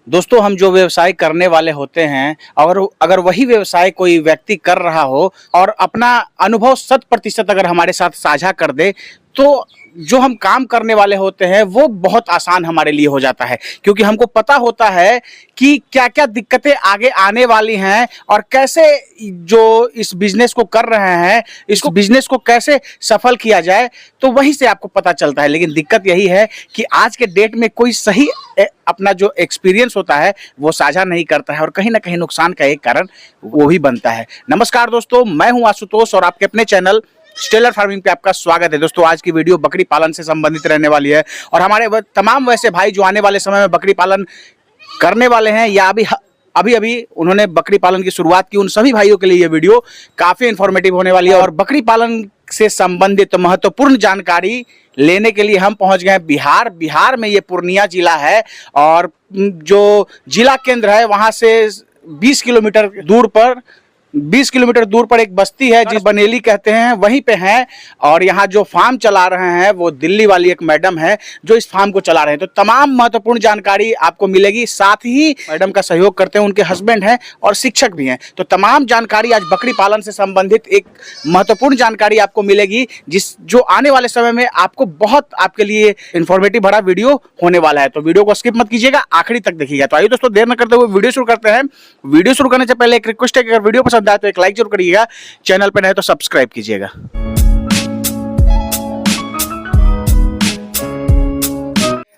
दोस्तों, हम जो व्यवसाय करने वाले होते हैं और अगर वही व्यवसाय कोई व्यक्ति कर रहा हो और अपना अनुभव 100% अगर हमारे साथ साझा कर दे तो जो हम काम करने वाले होते हैं वो बहुत आसान हमारे लिए हो जाता है, क्योंकि हमको पता होता है कि क्या क्या दिक्कतें आगे आने वाली हैं और कैसे जो इस बिजनेस को कर रहे हैं इस बिजनेस को कैसे सफल किया जाए, तो वहीं से आपको पता चलता है। लेकिन दिक्कत यही है कि आज के डेट में कोई सही अपना जो एक्सपीरियंस होता है वो साझा नहीं करता है और कहीं ना कहीं नुकसान का एक कारण वो ही बनता है। नमस्कार दोस्तों, मैं हूं आशुतोष और आपके अपने चैनल स्टेलर फार्मिंग पे आपका स्वागत है। दोस्तों, आज की वीडियो बकरी पालन से संबंधित रहने वाली है और हमारे तमाम वैसे भाई जो आने वाले समय में बकरी पालन करने वाले हैं या अभी उन्होंने बकरी पालन की शुरुआत की, उन सभी भाइयों के लिए ये वीडियो काफी इंफॉर्मेटिव होने वाली है। और बकरी पालन से संबंधित महत्वपूर्ण जानकारी लेने के लिए हम पहुंच गए बिहार में। ये पूर्णिया जिला है और जो जिला केंद्र है वहां से 20 किलोमीटर दूर पर एक बस्ती है जिस बनेली कहते हैं, वहीं पे हैं। और यहाँ जो फार्म चला रहे हैं वो दिल्ली वाली एक मैडम है जो इस फार्म को चला रहे हैं। तो तमाम महत्वपूर्ण जानकारी आपको मिलेगी। साथ ही मैडम का सहयोग करते हैं उनके हस्बैंड हैं और शिक्षक भी हैं। तो तमाम जानकारी आज बकरी पालन से संबंधित एक महत्वपूर्ण जानकारी आपको मिलेगी जो आने वाले समय में आपको बहुत आपके लिए इंफॉर्मेटिव भरा वीडियो होने वाला है। तो वीडियो को स्किप मत कीजिएगा, आखिरी तक देखिएगा। तो आइए दोस्तों, देर न करते हुए वीडियो शुरू करते हैं। वीडियो शुरू करने से पहले एक रिक्वेस्ट है कि अगर वीडियो पसंद आए तो एक लाइक जरूर करिएगा, चैनल पे नए तो सब्सक्राइब कीजिएगा।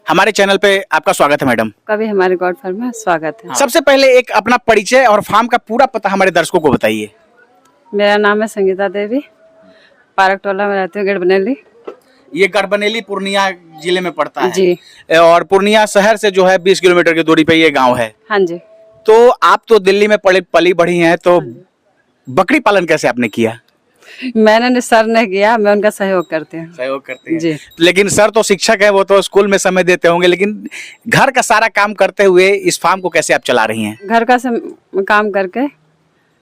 हमारे चैनल पे आपका स्वागत है मैडम। कभी हमारे गॉड फार्म में स्वागत है। सबसे पहले एक अपना परिचय और फार्म का पूरा पता हमारे दर्शकों को बताइए। मेरा नाम है संगीता देवी, पारक टोला में रहती हूँ, गढ़बनेली। ये गढ़बनेली पूर्णिया जिले में पड़ता है जी। और पूर्णिया शहर से जो है 20 किलोमीटर की दूरी पे ये गाँव है। हाँ जी। तो आप तो दिल्ली में पली बढ़ी हैं, तो बकरी पालन कैसे आपने किया? मैंने सर ने किया, मैं उनका सहयोग करती हूँ जी। लेकिन सर तो शिक्षक है, वो तो स्कूल में समय देते होंगे, लेकिन घर का सारा काम करते हुए इस फार्म को कैसे आप चला रही हैं? घर का काम करके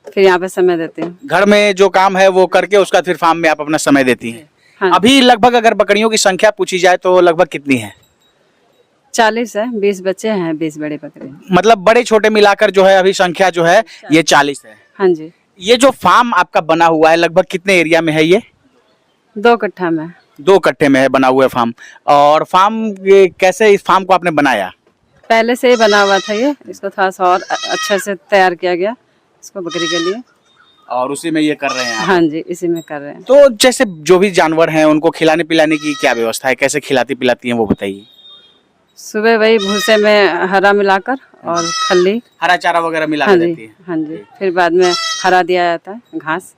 फिर यहाँ पे समय देती हूँ। घर में जो काम है वो करके उसका फिर फार्म में आप अपना समय देती हैं। हाँ। अभी लगभग अगर बकरियों की संख्या पूछी जाए तो लगभग कितनी है? 40 है, 20 बच्चे हैं, 20 बड़े बकरे। मतलब बड़े छोटे मिलाकर जो है अभी संख्या जो है ये 40 है। हाँ जी। ये जो फार्म आपका बना हुआ है लगभग कितने एरिया में है ये? 2 कट्ठा में। 2 कट्ठे में है बना हुआ है फार्म। और फार्म कैसे इस फार्म को आपने बनाया? पहले से ही बना हुआ था ये, इसको थोड़ा सा और अच्छे से तैयार किया गया इसको बकरी के लिए, और उसी में ये कर रहे हैं आप? हाँ जी, इसी में कर रहे हैं। तो जैसे जो भी जानवर हैं उनको खिलाने पिलाने की क्या व्यवस्था है, कैसे खिलाती पिलाती हैं वो बताइए। सुबह वही भूसे में हरा मिलाकर और खल्ली, हरा चारा वगैरह मिला हाँ देती जी, है? हाँ जी। फिर बाद में हरा दिया जाता है, घास।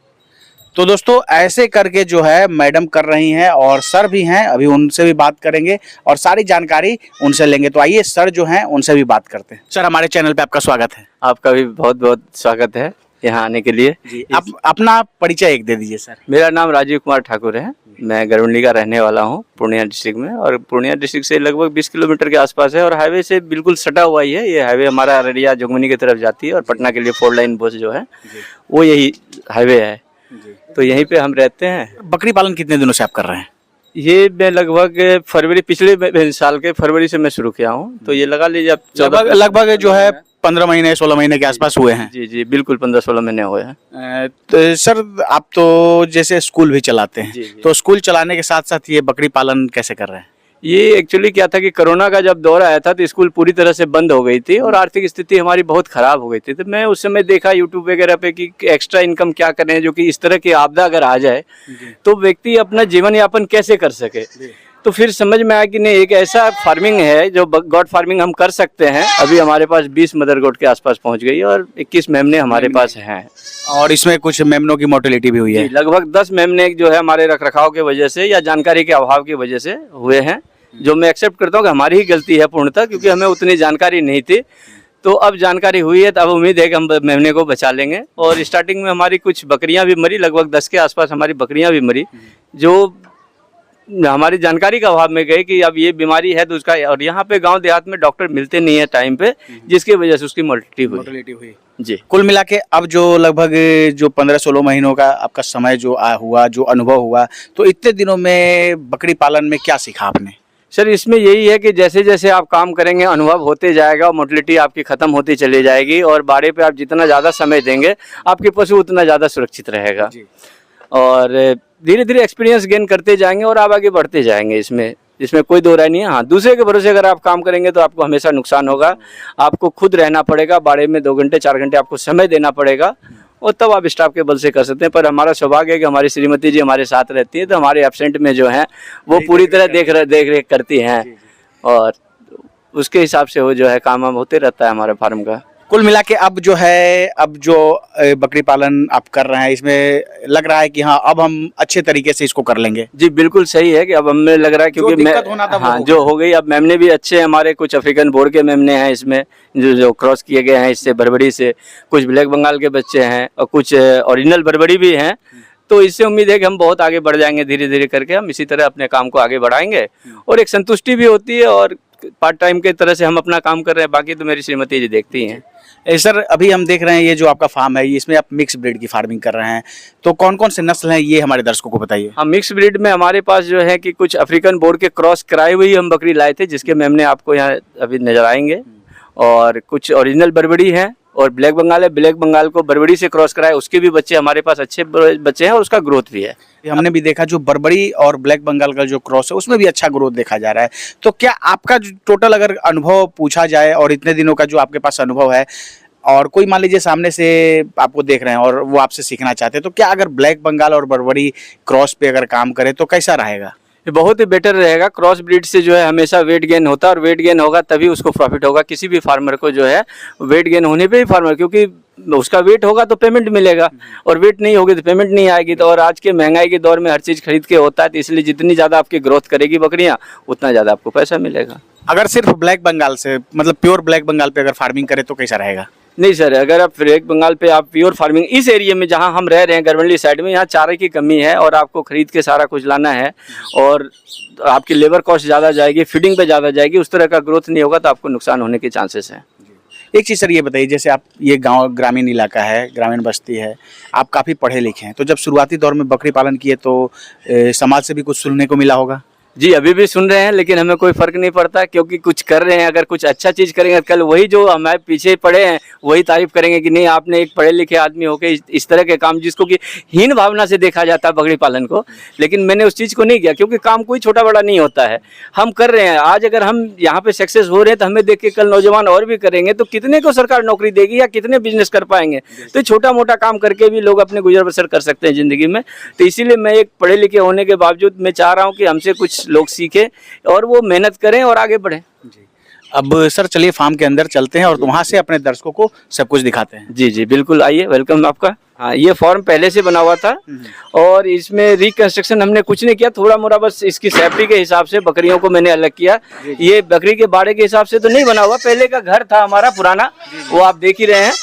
तो दोस्तों, ऐसे करके जो है मैडम कर रही हैं और सर भी हैं, अभी उनसे भी बात करेंगे और सारी जानकारी उनसे लेंगे। तो आइए सर जो हैं उनसे भी बात करते हैं। सर, हमारे चैनल पे आपका स्वागत है। आपका भी बहुत बहुत स्वागत है यहाँ आने के लिए। आप अपना परिचय एक दे दीजिए सर। मेरा नाम राजीव कुमार ठाकुर है, मैं गढ़बनेली का रहने वाला हूँ पूर्णिया डिस्ट्रिक्ट में। और पूर्णिया डिस्ट्रिक्ट से लगभग 20 किलोमीटर के आसपास है और हाईवे से बिल्कुल सटा हुआ ही है। ये हाईवे हमारा अररिया जोगबनी की तरफ जाती है और पटना के लिए 4 लाइन बस जो है वो यही हाईवे है। तो यहीं पे हम रहते हैं। बकरी पालन कितने दिनों से आप कर रहे हैं? ये मैं लगभग पिछले साल के फरवरी से मैं शुरू किया हूँ। तो ये लगा लीजिए अब लगभग जो है 15 महीने 16 महीने के आसपास हुए हैं। जी जी, बिल्कुल 15-16 महीने हुए हैं। तो सर, आप तो जैसे स्कूल भी चलाते हैं, तो स्कूल चलाने के साथ साथ ये बकरी पालन कैसे कर रहे हैं? ये एक्चुअली क्या था कि कोरोना का जब दौर आया था तो स्कूल पूरी तरह से बंद हो गई थी और आर्थिक स्थिति हमारी बहुत खराब हो गई थी। तो मैं उस समय देखा यूट्यूब वगैरह पे कि एक्स्ट्रा इनकम क्या करें, जो कि इस तरह की आपदा अगर आ जाए तो व्यक्ति अपना जीवन यापन कैसे कर सके। तो फिर समझ में आया कि नहीं, एक ऐसा फार्मिंग है जो गॉड फार्मिंग हम कर सकते हैं। अभी हमारे पास 20 मदर गोट के आसपास पहुंच गई और 21 मेमने हमारे पास हैं। और इसमें कुछ मेमनों की मोर्टेलिटी भी हुई है। लगभग 10 मेमने जो है हमारे रखरखाव की वजह से या जानकारी के अभाव की वजह से हुए हैं, जो मैं एक्सेप्ट करता हूँ कि हमारी ही गलती है पूर्णतः, क्योंकि हमें उतनी जानकारी नहीं थी। तो अब जानकारी हुई है तो अब उम्मीद है कि हम मेमने को बचा लेंगे। और स्टार्टिंग में हमारी कुछ बकरियां भी मरी, लगभग 10 के आसपास हमारी बकरियां भी मरी, जो हमारी जानकारी का अभाव में गए कि अब ये बीमारी है तो उसका। और यहाँ पे गांव देहात में डॉक्टर मिलते नहीं है टाइम पे, जिसकी वजह से उसकी मोर्टेलिटी हुई जी। कुल मिला के अब जो लगभग जो 15-16 महीनों का आपका समय जो हुआ, जो अनुभव हुआ, तो इतने दिनों में बकरी पालन में क्या सीखा आपने? सर इसमें यही है कि जैसे जैसे आप काम करेंगे अनुभव होते जाएगा और मोटिलिटी आपकी ख़त्म होती चली जाएगी, और बाड़े पे आप जितना ज़्यादा समय देंगे आपके पशु उतना ज़्यादा सुरक्षित रहेगा। और धीरे धीरे एक्सपीरियंस गेन करते जाएंगे और आप आगे बढ़ते जाएंगे। इसमें कोई दो राय नहीं है। हाँ, दूसरे के भरोसे अगर आप काम करेंगे तो आपको हमेशा नुकसान होगा। आपको खुद रहना पड़ेगा, बाड़े में 2 घंटे 4 घंटे आपको समय देना पड़ेगा, और तब आप स्टाफ के बल से कर सकते हैं। पर हमारा सौभाग्य है कि हमारी श्रीमती जी हमारे साथ रहती है, तो हमारे एब्सेंट में जो है वो पूरी तरह देख रेख करती हैं, और उसके हिसाब से वो जो है काम वाम होते रहता है हमारे फार्म का। कुल मिला के अब जो बकरी पालन आप कर रहे हैं, इसमें लग रहा है कि हाँ अब हम अच्छे तरीके से इसको कर लेंगे। जी बिल्कुल सही है कि अब हमें लग रहा है, क्योंकि दिक्कत होना था हाँ जो हो गई। अब मेमने भी अच्छे हमारे, कुछ अफ्रीकन बोर्ड के मेमने हैं इसमें जो क्रॉस किए गए हैं इससे, बरबड़ी से, कुछ ब्लैक बंगाल के बच्चे हैं और कुछ ओरिजिनल बरबड़ी भी हैं। तो इससे उम्मीद है कि हम बहुत आगे बढ़ जाएंगे। धीरे धीरे करके हम इसी तरह अपने काम को आगे बढ़ाएंगे, और एक संतुष्टि भी होती है, और पार्ट टाइम के तरह से हम अपना काम कर रहे हैं। बाकी तो मेरी श्रीमती जी देखती हैं। सर अभी हम देख रहे हैं ये जो आपका फार्म है, इसमें आप मिक्स ब्रीड की फार्मिंग कर रहे हैं, तो कौन कौन से नस्ल हैं ये हमारे दर्शकों को बताइए। हाँ, मिक्स ब्रीड में हमारे पास जो है कि कुछ अफ्रीकन बोर्ड के क्रॉस कराई हुई हम बकरी लाए थे, जिसके मेमने आपको यहाँ अभी नजर आएंगे, और कुछ ओरिजिनल बरबड़ी हैं, और ब्लैक बंगाल है। ब्लैक बंगाल को बरबड़ी से क्रॉस कराए, उसके भी बच्चे हमारे पास अच्छे बच्चे हैं, और उसका ग्रोथ भी है। हमने भी देखा जो बरबड़ी और ब्लैक बंगाल का जो क्रॉस है उसमें भी अच्छा ग्रोथ देखा जा रहा है। तो क्या आपका टोटल अगर अनुभव पूछा जाए, और इतने दिनों का जो आपके पास अनुभव है, और कोई मान लीजिए सामने से आपको देख रहे हैं और वो आपसे सीखना चाहते हैं, तो क्या अगर ब्लैक बंगाल और बरबड़ी क्रॉस पे अगर काम करे तो कैसा रहेगा? ये बहुत ही बेटर रहेगा। क्रॉस ब्रीड से जो है हमेशा वेट गेन होता है, और वेट गेन होगा तभी उसको प्रॉफिट होगा। किसी भी फार्मर को जो है वेट गेन होने पे ही फार्मर, क्योंकि उसका वेट होगा तो पेमेंट मिलेगा, और वेट नहीं होगी तो पेमेंट नहीं आएगी। तो और आज के महंगाई के दौर में हर चीज़ खरीद के होता है, तो इसलिए जितनी ज़्यादा आपकी ग्रोथ करेगी बकरियाँ, उतना ज़्यादा आपको पैसा मिलेगा। अगर सिर्फ ब्लैक बंगाल से, मतलब प्योर ब्लैक बंगाल पे अगर फार्मिंग करें तो कैसा रहेगा? नहीं सर, अगर आप ब्लैक बंगाल पे आप प्योर फार्मिंग इस एरिया में जहां हम रह रहे हैं गरवंडली साइड में, यहाँ चारे की कमी है, और आपको खरीद के सारा कुछ लाना है, और आपकी लेबर कॉस्ट ज़्यादा जाएगी, फीडिंग पे ज़्यादा जाएगी, उस तरह का ग्रोथ नहीं होगा, तो आपको नुकसान होने के चांसेस हैं। एक चीज़ सर ये बताइए, जैसे आप ये गांव ग्रामीण इलाका है, ग्रामीण बस्ती है, आप काफ़ी पढ़े लिखे हैं, तो जब शुरुआती दौर में बकरी पालन किए तो समाज से भी कुछ सुनने को मिला होगा? जी अभी भी सुन रहे हैं, लेकिन हमें कोई फर्क नहीं पड़ता, क्योंकि कुछ कर रहे हैं। अगर कुछ अच्छा चीज़ करेंगे, कल वही जो हमारे पीछे पड़े हैं वही तारीफ करेंगे कि नहीं आपने एक पढ़े लिखे आदमी होकर इस तरह के काम, जिसको कि हीन भावना से देखा जाता है बकरी पालन को, लेकिन मैंने उस चीज़ को नहीं किया, क्योंकि काम कोई छोटा बड़ा नहीं होता है। हम कर रहे हैं, आज अगर हम यहाँ पे सक्सेस हो रहे हैं तो हमें देख के कल नौजवान और भी करेंगे, तो कितने को सरकार नौकरी देगी या कितने बिजनेस कर पाएंगे? तो छोटा मोटा काम करके भी लोग अपने गुजर बसर कर सकते हैं ज़िंदगी में। तो इसीलिए मैं एक पढ़े लिखे होने के बावजूद मैं चाह रहा हूँ कि हमसे कुछ लोग सीखें और वो मेहनत करें और आगे बढ़ें। अब सर चलिए फार्म के अंदर चलते हैं और वहाँ से अपने दर्शकों को सब कुछ दिखाते हैं। जी जी बिल्कुल, आइए, वेलकम आपका। हाँ, ये फॉर्म पहले से बना हुआ था, और इसमें रिकंस्ट्रक्शन हमने कुछ नहीं किया, थोड़ा मोड़ा बस इसकी सेफ्टी के हिसाब से बकरियों को मैंने अलग किया। ये बकरी के बाड़े के हिसाब से तो नहीं बना हुआ, पहले का घर था हमारा पुराना, वो आप देख ही रहे हैं,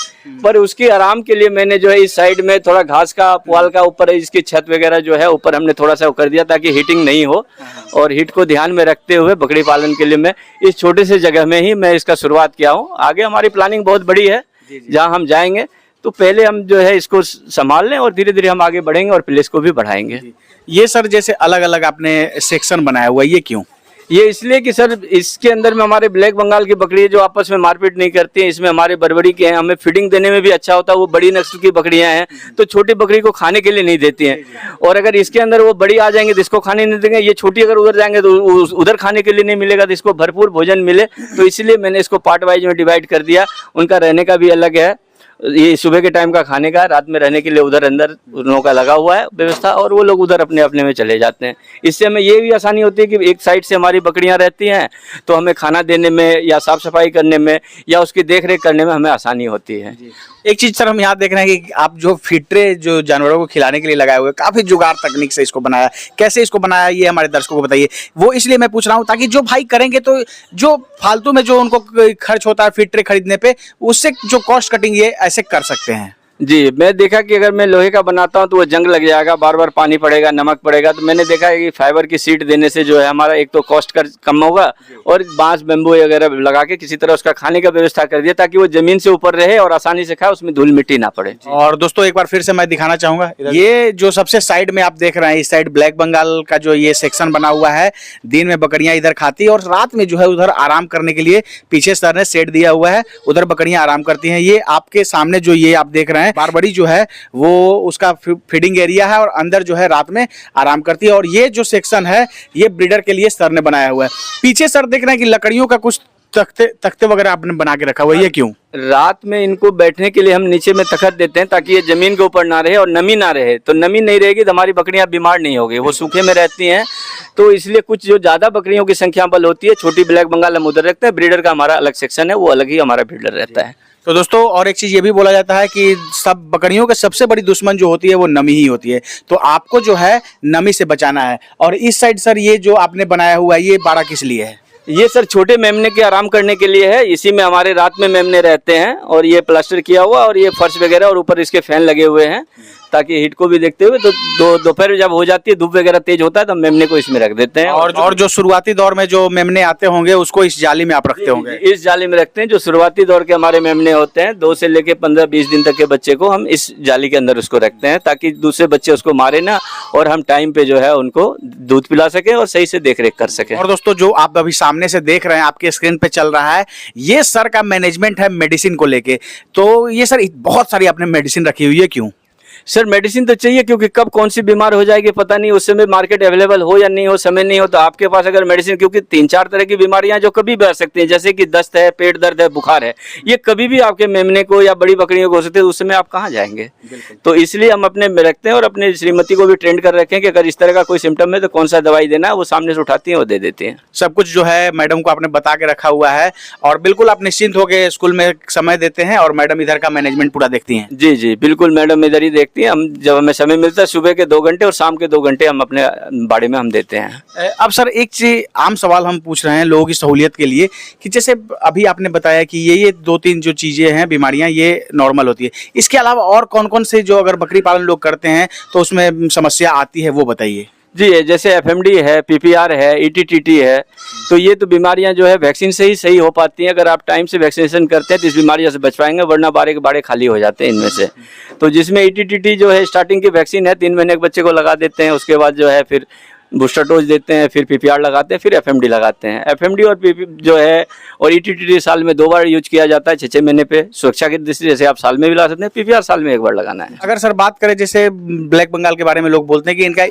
पर उसके आराम के लिए मैंने जो है इस साइड में थोड़ा घास का पुआल का ऊपर इसकी छत वगैरह जो है ऊपर हमने थोड़ा सा कर दिया, ताकि हीटिंग नहीं हो, और हीट को ध्यान में रखते हुए बकरी पालन के लिए मैं इस छोटे से जगह में ही मैं इसका शुरुआत किया हूँ। आगे हमारी प्लानिंग बहुत बड़ी है, जहाँ हम जाएंगे, तो पहले हम जो है इसको संभाल लें और धीरे धीरे हम आगे बढ़ेंगे और प्लेस को भी बढ़ाएंगे। ये सर जैसे अलग अलग आपने सेक्शन बनाया हुआ है, ये क्यों? ये इसलिए कि सर इसके अंदर में हमारे ब्लैक बंगाल की बकरी है जो आपस में मारपीट नहीं करती हैं, इसमें हमारे बरबड़ी के हैं, हमें फीडिंग देने में भी अच्छा होता है। वो बड़ी नस्ल की बकरियां हैं तो छोटी बकरी को खाने के लिए नहीं देती हैं, और अगर इसके अंदर वो बड़ी आ जाएंगे तो इसको खाने नहीं देंगे, ये छोटी अगर उधर जाएंगे तो उधर खाने के लिए नहीं मिलेगा, तो इसको भरपूर भोजन मिले। तो इसलिए मैंने इसको पार्ट वाइज में डिवाइड कर दिया। उनका रहने का भी अलग है, ये सुबह के टाइम का खाने का, रात में रहने के लिए उधर अंदर उन लोगों का लगा हुआ है व्यवस्था, और वो लोग उधर अपने अपने में चले जाते हैं। इससे हमें ये भी आसानी होती है कि एक साइड से हमारी बकरियां रहती हैं तो हमें खाना देने में या साफ सफाई करने में या उसकी देख रेख करने में हमें आसानी होती है। एक चीज सर हम यहाँ देख रहे हैं कि आप जो फिटरे जो जानवरों को खिलाने के लिए लगाए हुए, काफी जुगाड़ तकनीक से इसको बनाया, कैसे इसको बनाया ये हमारे दर्शकों को बताइए। वो इसलिए मैं पूछ रहा हूँ ताकि जो भाई करेंगे तो जो फालतू में जो उनको खर्च होता है फिटरे खरीदने पे, उससे जो कॉस्ट कटिंग ये ऐसे कर सकते हैं। जी, मैं देखा कि अगर मैं लोहे का बनाता हूँ तो वो जंग लग जाएगा, बार बार पानी पड़ेगा, नमक पड़ेगा, तो मैंने देखा है कि फाइबर की सीट देने से जो है हमारा एक तो कॉस्ट कम होगा और बांस बेम्बू वगैरह लगा के किसी तरह उसका खाने का व्यवस्था कर दिया ताकि वो जमीन से ऊपर रहे और आसानी से खाए, उसमें धूल मिट्टी ना पड़े। और दोस्तों एक बार फिर से मैं दिखाना चाहूंगा, ये जो सबसे साइड में आप देख रहे हैं, इस साइड ब्लैक बंगाल का जो ये सेक्शन बना हुआ है, दिन में बकरियां इधर खाती है और रात में जो है उधर आराम करने के लिए पीछे सर ने शेड दिया हुआ है, उधर बकरियां आराम करती हैं। ये आपके सामने जो ये आप देख रहे हैं बारबड़ी जो है वो उसका फीडिंग एरिया है और अंदर जो है रात में आराम करती है। और ये जो सेक्शन है ये ब्रीडर के लिए सर ने बनाया हुआ है। पीछे सर देख रहे हैं कि लकड़ियों का कुछ तख्ते वगैरह आपने बना के रखा हुआ है, ये क्यों? रात में इनको बैठने के लिए हम नीचे में तखत देते हैं ताकि ये जमीन के ऊपर ना रहे और नमी ना रहे। तो नमी नहीं रहेगी तो हमारी बकरियां बीमार नहीं होगी, वो सूखे में रहती हैं। तो इसलिए कुछ जो ज्यादा बकरियों की संख्या बल होती है, छोटी ब्लैक बंगाल हम उधर रखते हैं, ब्रीडर का हमारा अलग सेक्शन है, वो अलग ही हमारा ब्रीडर रहता है। तो दोस्तों और एक चीज ये भी बोला जाता है कि सब बकरियों का सबसे बड़ी दुश्मन जो होती है वो नमी ही होती है, तो आपको जो है नमी से बचाना है। और इस साइड सर ये जो आपने बनाया हुआ है ये बाड़ा किस लिए है? ये सर छोटे मेमने के आराम करने के लिए है, इसी में हमारे रात में मेमने रहते हैं और ये प्लास्टर किया हुआ और ये फर्श वगैरह और ऊपर इसके फैन लगे हुए हैं ताकि हीट को भी देखते हुए। तो दोपहर जब हो जाती है, धूप वगैरह तेज होता है तो मेमने को इसमें रख देते हैं। और जो शुरुआती दौर में जो मेमने आते होंगे उसको इस जाली में आप रखते होंगे? इस जाली में रखते हैं। जो शुरुआती दौर के हमारे मेमने होते हैं 2 से लेके 15-20 दिन तक के बच्चे को हम इस जाली के अंदर उसको रखते हैं ताकि दूसरे बच्चे उसको मारे ना और हम टाइम पे जो है उनको दूध पिला सके और सही से देख रेख कर सके। और दोस्तों जो आप अभी सामने से देख रहे हैं, आपके स्क्रीन पे चल रहा है, ये सर का मैनेजमेंट है मेडिसिन को लेके। तो ये सर बहुत सारी आपने मेडिसिन रखी हुई है, क्यों? सर मेडिसिन तो चाहिए क्योंकि कब कौन सी बीमार हो जाएगी पता नहीं, उस समय मार्केट अवेलेबल हो या नहीं हो, समय नहीं हो, तो आपके पास अगर मेडिसिन, क्योंकि 3-4 तरह की बीमारियां जो कभी भी आ सकती हैं, जैसे कि दस्त है, पेट दर्द है, बुखार है, ये कभी भी आपके मेमने को या बड़ी बकरियों को हो सकते हैं, उस समय आप कहाँ जाएंगे। तो इसलिए हम अपने में रखते हैं और अपने श्रीमती को भी ट्रेंड कर रखे हैं कि अगर इस तरह का कोई सिम्टम है तो कौन सा दवाई देना है, वो सामने से उठाती है और दे देती हैं। सब कुछ जो है मैडम को आपने बता के रखा हुआ है और बिल्कुल आप निश्चिंत होकर स्कूल में समय देते हैं और मैडम इधर का मैनेजमेंट पूरा देखती हैं? जी जी बिल्कुल, मैडम इधर ही देखती हैं। हम जब हमें समय मिलता है सुबह के 2 घंटे और शाम के 2 घंटे हम अपने बाड़े में हम देते हैं। अब सर एक चीज आम सवाल हम पूछ रहे हैं लोगों की सहूलियत के लिए कि जैसे अभी आपने बताया कि ये 2-3 जो चीजें हैं बीमारियां ये नॉर्मल होती है, इसके अलावा और कौन कौन से जो अगर बकरी पालन लोग करते हैं तो उसमें समस्या आती है वो बताइए। जी, जैसे एफएमडी है, पीपीआर है, ईटीटीटी है, तो ये तो बीमारियां जो है वैक्सीन से ही सही हो पाती हैं। अगर आप टाइम से वैक्सीनेशन करते हैं तो इस बीमारियों से बच पाएंगे, वरना बाड़े के बाड़े खाली हो जाते हैं इनमें से। तो जिसमें ईटीटीटी जो है स्टार्टिंग की वैक्सीन है, 3 महीने के बच्चे को लगा देते हैं, उसके बाद जो है फिर बूस्टर डोज देते हैं, फिर पीपीआर लगाते हैं, फिर एफएमडी लगाते हैं। एफएमडी और पीपी जो है और ईटीटीटी साल में 2 बार यूज किया जाता है 6-6 महीने पे, सुरक्षा की दृष्टि जैसे आप साल में भी लगा सकते हैं, पीपीआर साल में 1 बार लगाना है। अगर सर बात करें जैसे ब्लैक बंगाल के बारे में लोग बोलते हैं कि इनका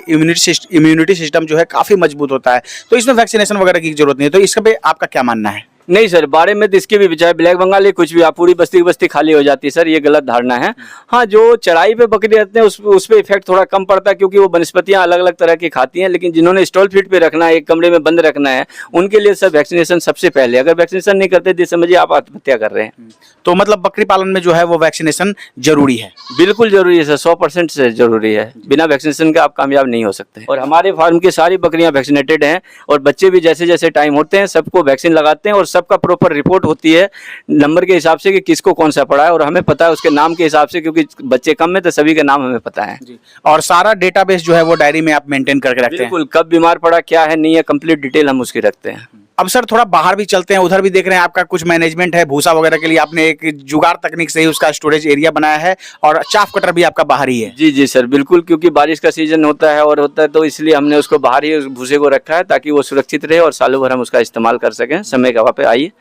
इम्यूनिटी सिस्टम जो है काफी मजबूत होता है, तो इसमें वैक्सीनेशन वगैरह की जरूरत नहीं है, तो इसके पे आपका क्या मानना है? नहीं सर, बाड़े में तो इसके भी चाहे ब्लैक बंगाल या कुछ भी, आप पूरी बस्ती की बस्ती खाली हो जाती है सर, ये गलत धारणा है। हाँ, जो चढ़ाई पे बकरी रहते हैं उस पे इफेक्ट थोड़ा कम पड़ता है क्योंकि वो वनस्पतियां अलग अलग तरह की खाती हैं, लेकिन जिन्होंने स्टॉल फीड पे रखना है, एक कमरे में बंद रखना है, उनके लिए सर वैक्सीनेशन सबसे पहले। अगर वैक्सीनेशन नहीं करते तो समझिए आप आत्महत्या कर रहे हैं। तो मतलब बकरी पालन में जो है वो वैक्सीनेशन जरूरी है? बिल्कुल जरूरी है सर, 100% से जरूरी है। बिना वैक्सीनेशन के आप कामयाब नहीं हो सकते। और हमारे फार्म की सारी बकरियां वैक्सीनेटेड हैं और बच्चे भी जैसे जैसे टाइम होते हैं सबको वैक्सीन लगाते हैं और सबका प्रॉपर रिपोर्ट होती है नंबर के हिसाब से कि किसको कौन सा पड़ा है, और हमें पता है उसके नाम के हिसाब से, क्योंकि बच्चे कम है तो सभी के नाम हमें पता है। और सारा डेटाबेस जो है वो डायरी में आप मेंटेन करके रखते हैं? बिल्कुल, कब बीमार पड़ा, क्या है, नहीं है, कंप्लीट डिटेल हम उसकी रखते हैं। अब सर थोड़ा बाहर भी चलते हैं, उधर भी देख रहे हैं आपका कुछ मैनेजमेंट है भूसा वगैरह के लिए, आपने एक जुगाड़ तकनीक से ही उसका स्टोरेज एरिया बनाया है और चाफ कटर भी आपका बाहर ही है? जी जी सर बिल्कुल, क्योंकि बारिश का सीजन होता है तो इसलिए हमने उसको बाहर ही उस भूसे को रखा है ताकि वो सुरक्षित रहे और सालों भर हम उसका इस्तेमाल कर सकें समय के वहाँ पे। आइए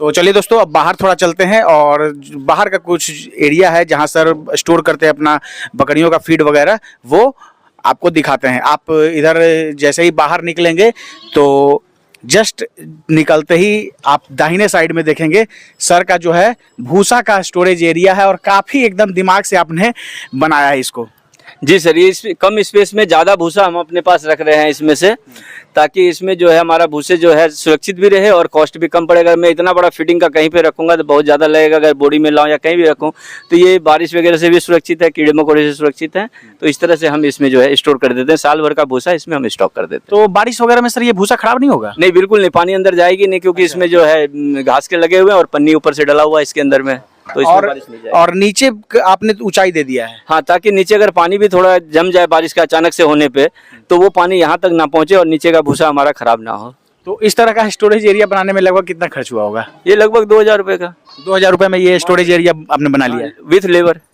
तो चलिए दोस्तों अब बाहर थोड़ा चलते हैं और बाहर का कुछ एरिया है जहां सर स्टोर करते हैं अपना बकरियों का फीड वगैरह, वो आपको दिखाते हैं। आप इधर जैसे ही बाहर निकलेंगे तो जस्ट निकलते ही आप दाहिने साइड में देखेंगे सर का जो है भूसा का स्टोरेज एरिया है और काफ़ी एकदम दिमाग से आपने बनाया है इसको। जी सर, ये कम स्पेस में ज़्यादा भूसा हम अपने पास रख रहे हैं इसमें से, ताकि इसमें जो है हमारा भूसे जो है सुरक्षित भी रहे और कॉस्ट भी कम पड़ेगा। मैं इतना बड़ा फिटिंग का कहीं पे रखूंगा तो बहुत ज़्यादा लगेगा, अगर बोरी में लाऊं या कहीं भी रखूं तो ये बारिश वगैरह से भी सुरक्षित है, कीड़े मकोड़े से सुरक्षित है। तो इस तरह से हम इसमें जो है स्टोर कर देते हैं, साल भर का भूसा इसमें हम स्टॉक कर देते हैं। तो बारिश वगैरह में सर ये भूसा खराब नहीं होगा? नहीं, बिल्कुल नहीं, पानी अंदर जाएगी नहीं, क्योंकि इसमें जो है घास के लगे हुए हैं और पन्नी ऊपर से डला हुआ है इसके अंदर में, तो इसमें बारिश नहीं जाएगी। और नीचे आपने ऊंचाई दे दिया है? हाँ, ताकि नीचे अगर पानी भी थोड़ा जम जाए बारिश का अचानक से होने पे तो वो पानी यहाँ तक ना पहुँचे और नीचे का भूसा हमारा खराब ना हो। तो इस तरह का स्टोरेज एरिया बनाने में लगभग कितना खर्च हुआ होगा? ये लगभग 2000 रुपये का। 2000 रुपये में ये स्टोरेज एरिया आपने बना लिया है।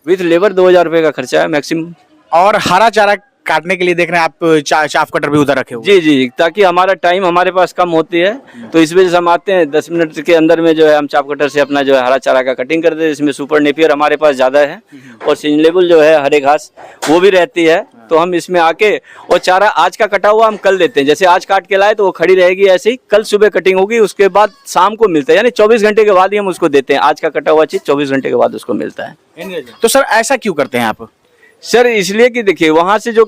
विथ लेबर 2000 रुपये का खर्चा है मैक्सिमम। और हरा चारा काटने के लिए देख रहे हैं आप चाफ कटर भी उधर रखे हुए। जी जी, ताकि हमारा टाइम हमारे पास कम होती है, तो इस वजह से हम आते हैं 10 मिनट के अंदर में जो है हम चाप कटर से अपना जो है हरा चारा का कटिंग करते हैं। इसमें सुपर नेपियर हमारे पास ज़्यादा है और सीजनेबल जो है हरे घास वो भी रहती है, तो हम इसमें आके और चारा आज का कटा हुआ हम कल देते हैं। जैसे आज काट के लाए तो वो खड़ी रहेगी ऐसे ही, कल सुबह कटिंग होगी, उसके बाद शाम को मिलता है, यानी 24 घंटे के बाद ही हम उसको देते हैं। आज का कटा हुआ चीज़ 24 घंटे के बाद उसको मिलता है। तो सर ऐसा क्यों करते हैं आप? सर इसलिए कि देखिए वहाँ से जो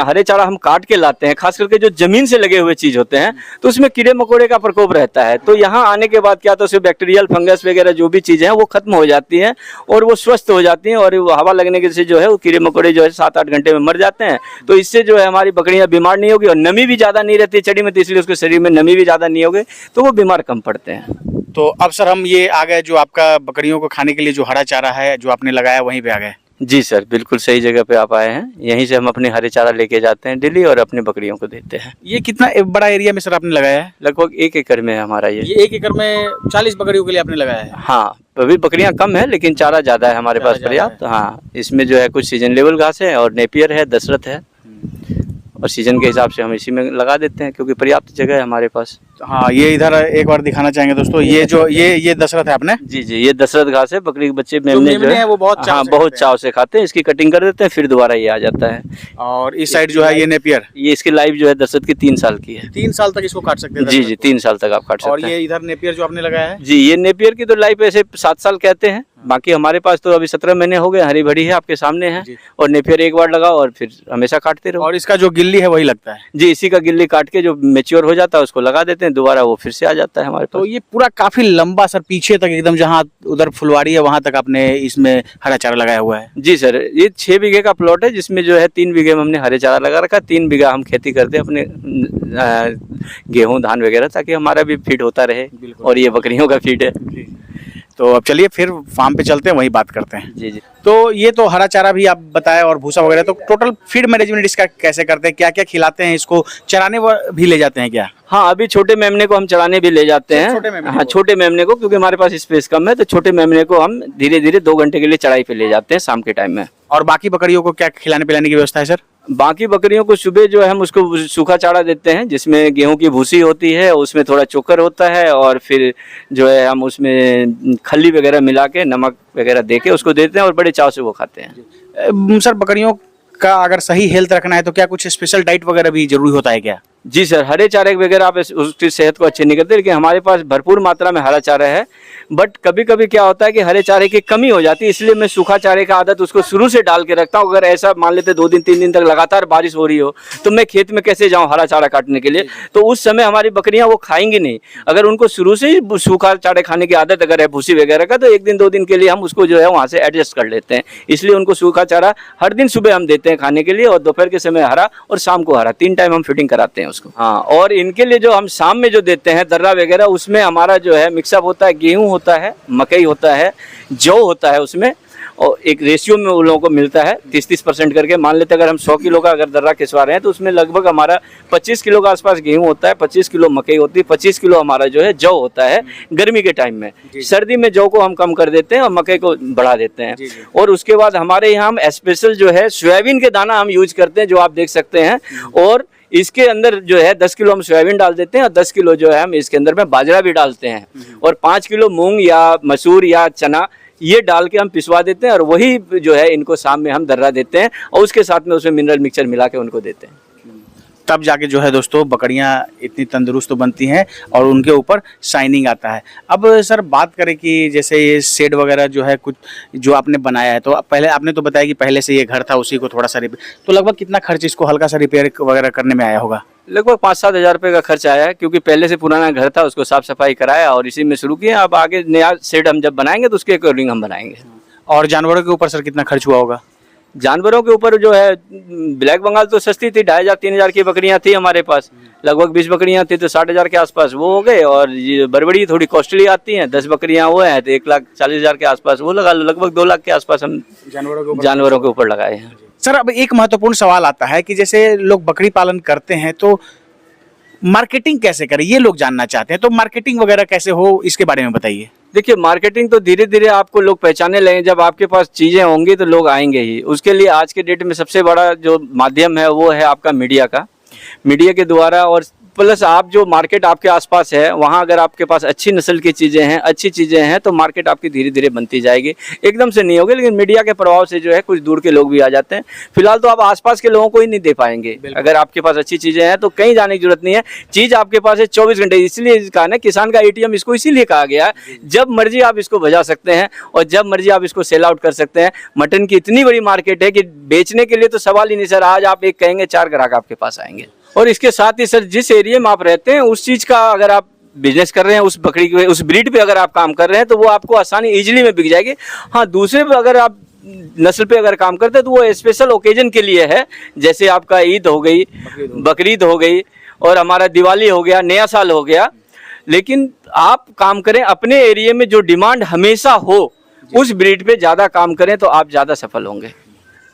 हरे चारा हम काट के लाते हैं, खास करके जो जमीन से लगे हुए चीज होते हैं, तो उसमें कीड़े मकोड़े का प्रकोप रहता है। तो यहाँ आने के बाद क्या, तो उसमें बैक्टीरियल फंगस वगैरह जो भी चीजें हैं वो खत्म हो जाती हैं और वो स्वस्थ हो जाती हैं, और हवा लगने के से जो है वो कीड़े मकोड़े जो है 7-8 घंटे में मर जाते हैं। तो इससे जो है हमारी बकरियां बीमार नहीं होगी और नमी भी ज्यादा नहीं रहती चढ़ी में, तो इसलिए उसके शरीर में नमी भी ज्यादा नहीं होगी, तो वो बीमार कम पड़ते हैं। तो अब सर हम ये आ गए जो आपका बकरियों को खाने के लिए जो हरा चारा है जो आपने लगाया वहीं पे आ गए। जी सर, बिल्कुल सही जगह पे आप आए हैं। यहीं से हम अपने हरे चारा लेके जाते हैं डेली और अपनी बकरियों को देते हैं। ये कितना बड़ा एरिया में सर आपने लगाया है? लगभग 1 एकड़ में है हमारा ये। 1 एकड़ में 40 बकरियों के लिए आपने लगाया है? हाँ, अभी बकरियां कम है लेकिन चारा ज्यादा है हमारे पास पर्याप्त। हाँ, इसमें जो है कुछ सीजन लेवल घास है और नेपियर है, दशरथ है, और सीजन के हिसाब से हम इसी में लगा देते हैं क्योंकि पर्याप्त जगह है हमारे पास। हाँ, ये इधर एक बार दिखाना चाहेंगे दोस्तों, ये जो ये दशरथ है आपने? जी जी, ये दशरथ घास है। बकरी के बच्चे मेमने जो है वो बहुत हाँ बहुत चाव से खाते हैं। इसकी कटिंग कर देते हैं, फिर दोबारा ये आ जाता है। और इस साइड जो है ये नेपियर, ये इसकी लाइफ जो है दशरथ की 3 साल की है। 3 साल तक इसको काट सकते हैं? जी जी, 3 साल तक आप काट सकते हैं। और ये इधर नेपियर जो आपने लगाया है? जी, ये नेपियर की तो लाइफ ऐसे 7 साल कहते हैं, बाकी हमारे पास तो अभी 17 महीने हो गए, हरी भरी है, आपके सामने है। और नेपियर एक बार लगाओ और फिर हमेशा काटते रहो। और इसका जो गिल्ली है वही लगता है? जी, इसी का गिल्ली काट के जो मैच्योर हो जाता है उसको लगा देते हैं, दोबारा वो फिर से आ जाता है हमारे पास। तो ये पूरा काफी लंबा सर पीछे तक एकदम जहाँ उधर फुलवाड़ी है वहां तक आपने इसमें हरा चारा लगाया हुआ है? जी सर, ये 6 बीघे का प्लॉट है जिसमें जो है 3 बीघे में हमने हरे चारा लगा रखा। 3 बीघा हम खेती करते हैं अपने गेहूं धान वगैरह, ताकि हमारा भी फीड होता रहे और ये बकरियों का फीड है। तो अब चलिए फिर फार्म पे चलते हैं, वही बात करते हैं। जी जी। तो ये तो हरा चारा भी आप बताया और भूसा वगैरह, तो टोटल फीड मैनेजमेंट इसका कैसे करते हैं? क्या क्या खिलाते हैं इसको? चराने भी ले जाते हैं क्या? हाँ, अभी छोटे मेमने को हम चराने भी ले जाते हैं। हाँ, छोटे मेमने को, क्योंकि हमारे पास स्पेस कम है, तो छोटे मेमने को हम धीरे धीरे 2 घंटे के लिए चढ़ाई पे ले जाते हैं शाम के टाइम में। और बाकी बकरियों को क्या खिलाने पिलाने की व्यवस्था है सर? बाकी बकरियों को सुबह जो है हम उसको सूखा चारा देते हैं, जिसमें गेहूं की भूसी होती है, उसमें थोड़ा चोकर होता है, और फिर जो है हम उसमें खल्ली वगैरह मिला के नमक वगैरह दे के उसको देते हैं और बड़े चाव से वो खाते हैं। सर बकरियों का अगर सही हेल्थ रखना है तो क्या कुछ स्पेशल डाइट वगैरह भी जरूरी होता है क्या? जी सर, हरे चारे वगैरह आप उसकी सेहत को अच्छे नहीं करते, लेकिन हमारे पास भरपूर मात्रा में हरा चारा है। बट कभी कभी क्या होता है कि हरे चारे की कमी हो जाती है, इसलिए मैं सूखा चारे का आदत उसको शुरू से डाल के रखता हूँ। अगर ऐसा मान लेते 2 दिन 3 दिन तक लगातार बारिश हो रही हो तो मैं खेत में कैसे जाऊँ हरा चारा काटने के लिए, तो उस समय हमारी बकरियां वो खाएंगी नहीं। अगर उनको शुरू से ही सूखा चारे खाने की आदत अगर है भूसी वगैरह का, तो 1 दिन 2 दिन के लिए हम उसको जो है वहाँ से एडजस्ट कर लेते हैं। इसलिए उनको सूखा चारा हर दिन सुबह हम देते हैं खाने के लिए, और दोपहर के समय हरा और शाम को हरा, 3 टाइम हम फीडिंग कराते हैं उसको। हाँ, और इनके लिए जो हम शाम में जो देते हैं दर्रा वगैरह, उसमें हमारा जो है मिक्सअप होता है, गेहूं होता है, मकई होता है, जौ होता है उसमें, और एक रेशियो में उन लोगों को मिलता है 30-30% करके। मान लेते अगर हम 100 किलो का अगर दर्रा खिंचवा रहे हैं तो उसमें लगभग हमारा 25 किलो का आसपास गेहूं होता है, 25 किलो मकई होती है, 25 किलो हमारा जो है जौ होता है गर्मी के टाइम में। सर्दी में जौ को हम कम कर देते हैं और मकई को बढ़ा देते हैं। और उसके बाद हमारे यहाँ हम स्पेशल जो है सोयाबीन के दाना हम यूज करते हैं, जो आप देख सकते हैं। और इसके अंदर जो है 10 किलो हम सोयाबीन डाल देते हैं और 10 किलो जो है हम इसके अंदर में बाजरा भी डालते हैं, और 5 किलो मूंग या मसूर या चना ये डाल के हम पिसवा देते हैं, और वही जो है इनको शाम में हम दर्रा देते हैं, और उसके साथ में उसमें मिनरल मिक्सचर मिला के उनको देते हैं। तब जाके जो है दोस्तों बकरियां इतनी तंदुरुस्त बनती हैं और उनके ऊपर शाइनिंग आता है। अब सर बात करें कि जैसे ये शेड वगैरह जो है कुछ जो आपने बनाया है, तो पहले आपने तो बताया कि पहले से ये घर था, उसी को थोड़ा सा रिपेयर, तो लगभग कितना खर्च इसको हल्का सा रिपेयर वगैरह करने में आया होगा? लगभग 5-7 हज़ार रुपये का खर्च आया है, क्योंकि पहले से पुराना घर था, उसको साफ सफाई कराया और इसी में शुरू किया। अब आगे नया शेड हम जब बनाएंगे तो उसके अकॉर्डिंग हम बनाएंगे। और जानवरों के ऊपर सर कितना खर्च हुआ होगा? जानवरों के ऊपर जो है ब्लैक बंगाल तो सस्ती थी, 2500-3000 की बकरियां थी हमारे पास। लगभग 20 बकरियां थी तो 60,000 के आसपास वो हो गए। और ये बड़बड़ी थोड़ी कॉस्टली आती हैं, 10 बकरियां वो हैं तो 1,40,000 के आसपास वो लगा लो। लगभग 2 लाख के आसपास हम जानवरों के ऊपर लगाए हैं। सर अब एक महत्वपूर्ण सवाल आता है कि जैसे लोग बकरी पालन करते हैं तो मार्केटिंग कैसे करें, ये लोग जानना चाहते हैं। तो मार्केटिंग वगैरह कैसे हो, इसके बारे में बताइए। देखिए, मार्केटिंग तो धीरे धीरे आपको लोग पहचाने लगेंगे। जब आपके पास चीज़ें होंगी तो लोग आएंगे ही। उसके लिए आज के डेट में सबसे बड़ा जो माध्यम है वो है आपका मीडिया का। मीडिया के द्वारा, और प्लस आप जो मार्केट आपके आसपास है वहाँ अगर आपके पास अच्छी नस्ल की चीज़ें हैं, अच्छी चीज़ें हैं, तो मार्केट आपकी धीरे धीरे बनती जाएगी। एकदम से नहीं होगी, लेकिन मीडिया के प्रभाव से जो है कुछ दूर के लोग भी आ जाते हैं। फिलहाल तो आप आसपास के लोगों को ही नहीं दे पाएंगे। अगर आपके पास अच्छी चीज़ें हैं तो कहीं जाने की जरूरत नहीं है, चीज़ आपके पास है 24 घंटे। इसलिए कहा ना किसान का ATM, इसको इसीलिए कहा गया है, जब मर्जी आप इसको बजा सकते हैं और जब मर्जी आप इसको सेल आउट कर सकते हैं। मटन की इतनी बड़ी मार्केट है कि बेचने के लिए तो सवाल ही नहीं सर। आज आप एक कहेंगे 4 ग्राहक आपके पास आएंगे। और इसके साथ ही सर, जिस एरिया में आप रहते हैं उस चीज़ का अगर आप बिजनेस कर रहे हैं, उस बकरी के, उस ब्रीड पे अगर आप काम कर रहे हैं तो वो आपको आसानी इजीली में बिक जाएगी। हाँ, दूसरे पे अगर आप नस्ल पे अगर काम करते हैं तो वो स्पेशल ओकेजन के लिए है। जैसे आपका ईद हो गई, बकरीद हो गई, और हमारा दिवाली हो गया, नया साल हो गया। लेकिन आप काम करें अपने एरिया में, जो डिमांड हमेशा हो उस ब्रीड पे ज़्यादा काम करें तो आप ज़्यादा सफल होंगे।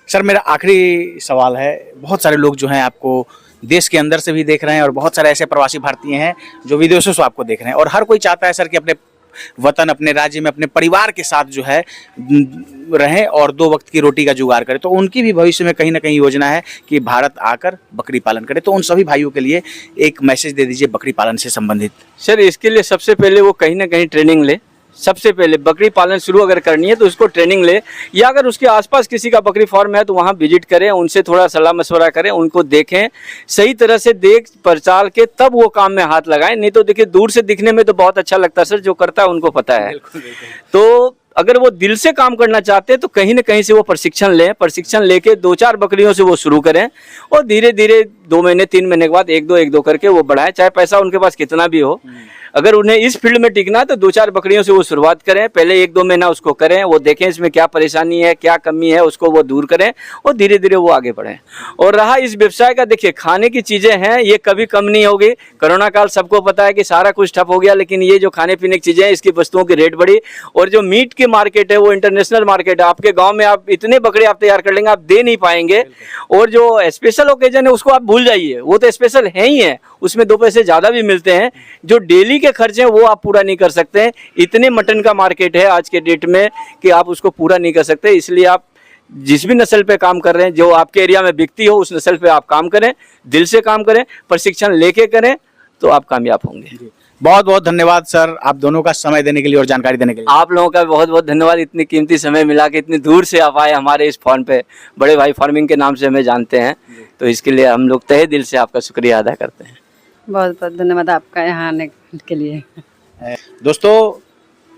सर, मेरा आखिरी सवाल है, बहुत सारे लोग जो हैं आपको देश के अंदर से भी देख रहे हैं और बहुत सारे ऐसे प्रवासी भारतीय हैं जो विदेशों से आपको देख रहे हैं, और हर कोई चाहता है सर कि अपने वतन, अपने राज्य में, अपने परिवार के साथ जो है रहें और 2 वक्त की रोटी का जुगाड़ करें। तो उनकी भी भविष्य में कहीं ना कहीं योजना है कि भारत आकर बकरी पालन करें। तो उन सभी भाइयों के लिए एक मैसेज दे दीजिए बकरी पालन से संबंधित। सर, इसके लिए सबसे पहले वो कहीं ना कहीं ट्रेनिंग ले। सबसे पहले बकरी पालन शुरू अगर करनी है तो उसको ट्रेनिंग ले, या अगर उसके आसपास किसी का बकरी फार्म है तो वहाँ विजिट करें, उनसे थोड़ा सलाह मशवरा करें, उनको देखें, सही तरह से देख परचाल के तब वो काम में हाथ लगाएं। नहीं तो देखिए, दूर से दिखने में तो बहुत अच्छा लगता है सर, जो करता है उनको पता है। तो अगर वो दिल से काम करना चाहते हैं तो कहीं ना कहीं से वो प्रशिक्षण लें। प्रशिक्षण लेके 2-4 बकरियों से वो शुरू करें और धीरे धीरे 2 महीने 3 महीने के बाद 1-2 करके वो बढ़ाएं। चाहे पैसा उनके पास कितना भी हो, अगर उन्हें इस फील्ड में टिकना है तो 2-4 बकरियों से वो शुरुआत करें। पहले 1-2 महीना उसको करें, वो देखें इसमें क्या परेशानी है, क्या कमी है, उसको वो दूर करें और धीरे धीरे वो आगे बढ़ें। और रहा इस व्यवसाय का, देखिए खाने की चीज़ें हैं ये कभी कम नहीं होगी। कोरोना काल सबको पता है कि सारा कुछ ठप हो गया, लेकिन ये जो खाने पीने की चीज़ें हैं इसकी वस्तुओं की रेट बढ़ी। और जो मीट की मार्केट है वो इंटरनेशनल मार्केट है। आपके गाँव में आप इतने बकरे आप तैयार कर लेंगे, आप दे नहीं पाएंगे। और जो स्पेशल ओकेजन है उसको आप भूल जाइए, वो तो स्पेशल है ही है, उसमें 2 पैसे ज़्यादा भी मिलते हैं। जो डेली के खर्चे हैं वो आप पूरा नहीं कर सकते हैं। इतने मटन का मार्केट है आज के डेट में कि आप उसको पूरा नहीं कर सकते। इसलिए आप जिस भी नस्ल पे काम कर रहे हैं, जो आपके एरिया में बिकती हो उस नस्ल पे आप काम करें, दिल से काम करें, प्रशिक्षण लेके करें, तो आप कामयाब होंगे। बहुत बहुत धन्यवाद सर, आप दोनों का समय देने के लिए और जानकारी देने के लिए। आप लोगों का बहुत बहुत धन्यवाद, इतनी कीमती समय मिला के इतनी दूर से आप आए हमारे इस फोन पे। बड़े भाई फार्मिंग के नाम से हमें जानते हैं, तो इसके लिए हम लोग तहे दिल से आपका शुक्रिया अदा करते हैं। बहुत बहुत धन्यवाद आपका यहाँ आने के लिए। दोस्तों,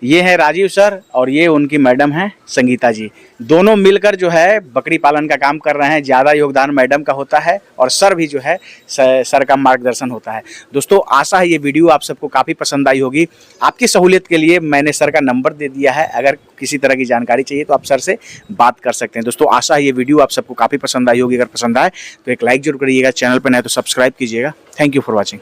ये है राजीव सर और ये उनकी मैडम हैं संगीता जी। दोनों मिलकर जो है बकरी पालन का काम कर रहे हैं। ज़्यादा योगदान मैडम का होता है और सर भी जो है सर का मार्गदर्शन होता है। दोस्तों, आशा है ये वीडियो आप सबको काफ़ी पसंद आई होगी। आपकी सहूलियत के लिए मैंने सर का नंबर दे दिया है, अगर किसी तरह की जानकारी चाहिए तो आप सर से बात कर सकते हैं। दोस्तों, आशा है ये वीडियो आप सबको काफ़ी पसंद आई होगी। अगर पसंद आए तो एक लाइक जरूर करिएगा, चैनल पर नए तो सब्सक्राइब कीजिएगा। Thank you for watching.